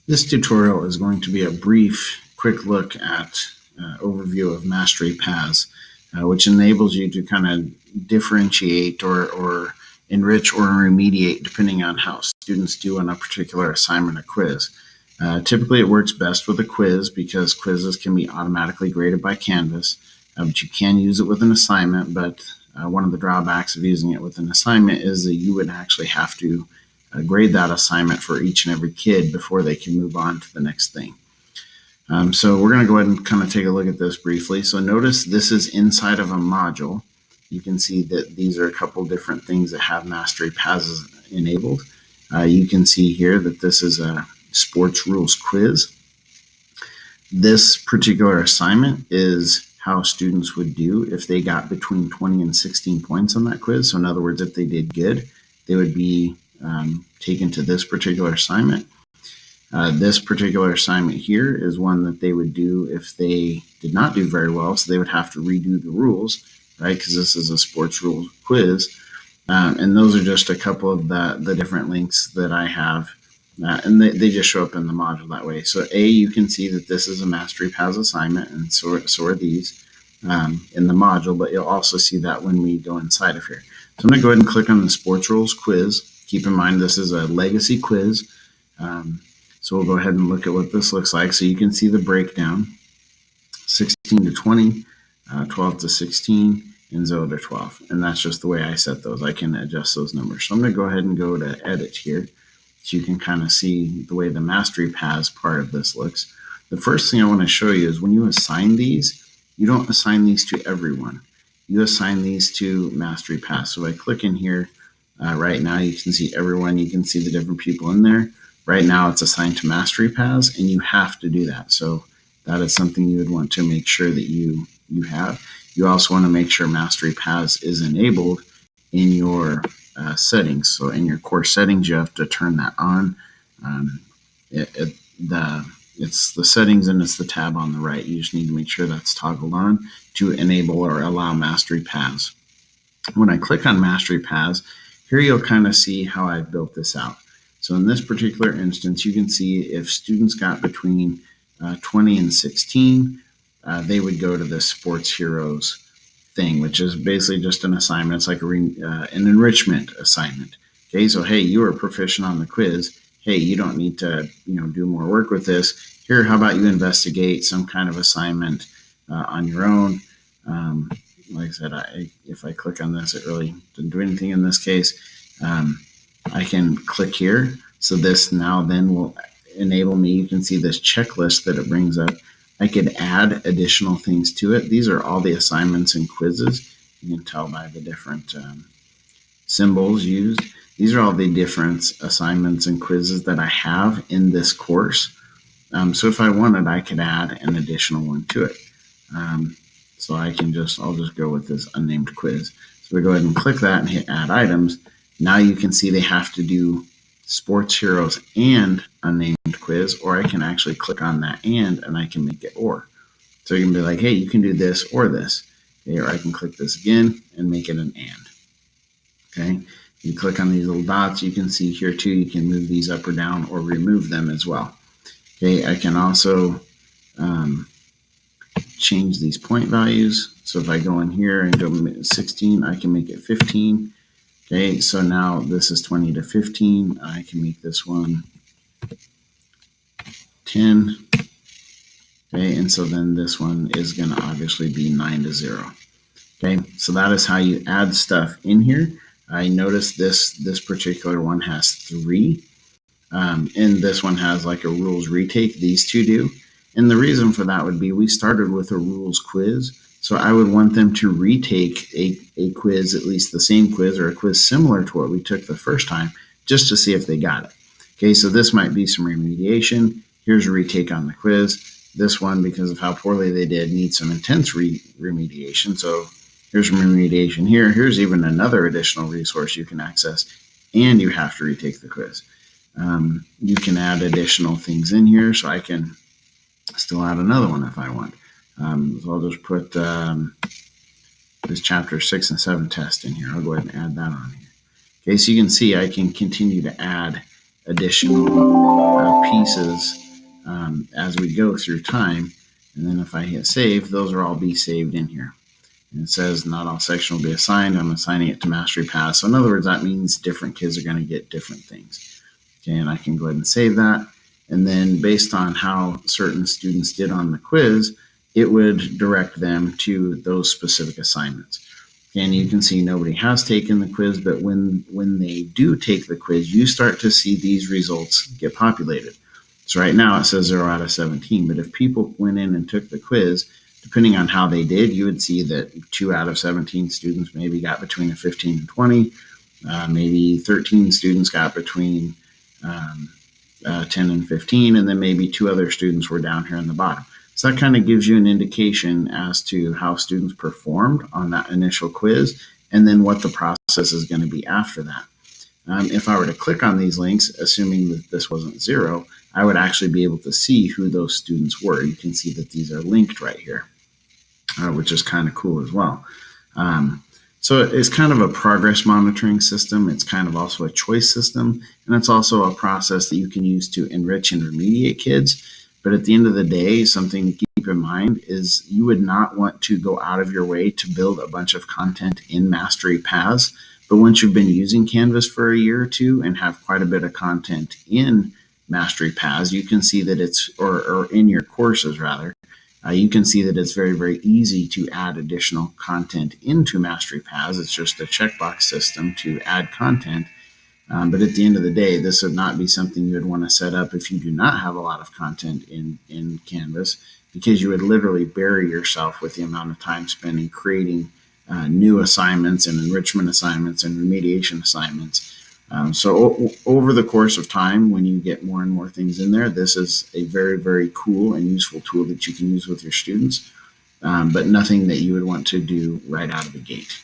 This tutorial is going to be a brief, quick look at overview of mastery paths, which enables you to kind of differentiate or enrich or remediate depending on how students do on a particular assignment or quiz. Typically, it works best with a quiz because quizzes can be automatically graded by Canvas, but you can use it with an assignment. But one of the drawbacks of using it with an assignment is that you would actually have to grade that assignment for each and every kid before they can move on to the next thing. So we're going to go ahead and kind of take a look at this briefly. So notice this is inside of a module. You can see that these are a couple different things that have mastery paths enabled. You can see here that this is a sports rules quiz. This particular assignment is how students would do if they got between 20 and 16 points on that quiz. So in other words, if they did good, they would be taken to this particular assignment. This particular assignment here is one that they would do if they did not do very well. So they would have to redo the rules, right? Because this is a sports rules quiz. And those are just a couple of the different links that I have. And they just show up in the module that way. So you can see that this is a Mastery Paths assignment, and so are these in the module, but you'll also see that when we go inside of here. So I'm going to go ahead and click on the sports rules quiz. Keep in mind this is a legacy quiz. So we'll go ahead and look at what this looks like. So you can see the breakdown, 16 to 20, 12 to 16, and 0 to 12. And that's just the way I set those. I can adjust those numbers. So I'm going to go ahead and go to edit here, so you can kind of see the way the mastery paths part of this looks. The first thing I want to show you is when you assign these, you don't assign these to everyone. You assign these to mastery paths. So if I click in here right now, you can see everyone. You can see the different people in there. Right now it's assigned to mastery paths, and you have to do that. So that is something you would want to make sure that you have. You also want to make sure mastery paths is enabled in your settings. So in your course settings, you have to turn that on. It's the settings and it's the tab on the right. You just need to make sure that's toggled on to enable or allow mastery paths. When I click on mastery paths, here you'll kind of see how I've built this out. So in this particular instance, you can see if students got between 20 and 16, they would go to the Sports Heroes thing, which is basically just an assignment. It's like an enrichment assignment. Okay, so hey, you were proficient on the quiz. Hey, you don't need to do more work with this. Here, how about you investigate some kind of assignment on your own? Like I said, if I click on this, it really didn't do anything in this case. I can click here. So this now then will enable me. You can see this checklist that it brings up. I could add additional things to it. These are all the assignments and quizzes. You can tell by the different symbols used. These are all the different assignments and quizzes that I have in this course. So if I wanted, I could add an additional one to it. So I'll just go with this unnamed quiz. So we go ahead and click that and hit add items. Now you can see they have to do Sports Heroes and unnamed quiz, or I can actually click on that and I can make it or. So you can be like, hey, you can do this or this. Okay, or I can click this again and make it an and. Okay, you click on these little dots, you can see here too, you can move these up or down or remove them as well. Okay, I can also change these point values. So if I go in here and go 16, I can make it 15. Okay, so now this is 20 to 15. I can make this one 10. Okay, and so then this one is going to obviously be 9 to 0. Okay, so that is how you add stuff in here. I noticed this particular one has 3. And this one has like a rules retake. These two do. And the reason for that would be we started with a rules quiz. So I would want them to retake a quiz, at least the same quiz or a quiz similar to what we took the first time, just to see if they got it. Okay, so this might be some remediation. Here's a retake on the quiz. This one, because of how poorly they did, needs some intense remediation. So here's some remediation here. Here's even another additional resource you can access, and you have to retake the quiz. You can add additional things in here, so I can still add another one if I want. So I'll just put this chapter 6 and 7 test in here. I'll go ahead and add that on here. Okay, so you can see I can continue to add additional pieces as we go through time. And then if I hit save, those will all be saved in here. And it says not all section will be assigned. I'm assigning it to mastery paths. So in other words, that means different kids are going to get different things. Okay, and I can go ahead and save that. And then based on how certain students did on the quiz, it would direct them to those specific assignments. And you can see nobody has taken the quiz, but when they do take the quiz, you start to see these results get populated. So right now it says 0 out of 17, but if people went in and took the quiz, depending on how they did, you would see that 2 out of 17 students maybe got between a 15 and 20, maybe 13 students got between 10 and 15, and then maybe 2 other students were down here in the bottom. So that kind of gives you an indication as to how students performed on that initial quiz, and then what the process is going to be after that. If I were to click on these links, assuming that this wasn't 0, I would actually be able to see who those students were. You can see that these are linked right here, which is kind of cool as well. So it's kind of a progress monitoring system. It's kind of also a choice system, and it's also a process that you can use to enrich and remediate kids. But at the end of the day, something to keep in mind is you would not want to go out of your way to build a bunch of content in Mastery Paths. But once you've been using Canvas for a year or two and have quite a bit of content in Mastery Paths, you can see that it's, or in your courses rather, you can see that it's very, very easy to add additional content into Mastery Paths. It's just a checkbox system to add content. But at the end of the day, this would not be something you would want to set up if you do not have a lot of content in Canvas, because you would literally bury yourself with the amount of time spent in creating new assignments and enrichment assignments and remediation assignments. So over the course of time, when you get more and more things in there, this is a very, very cool and useful tool that you can use with your students, but nothing that you would want to do right out of the gate.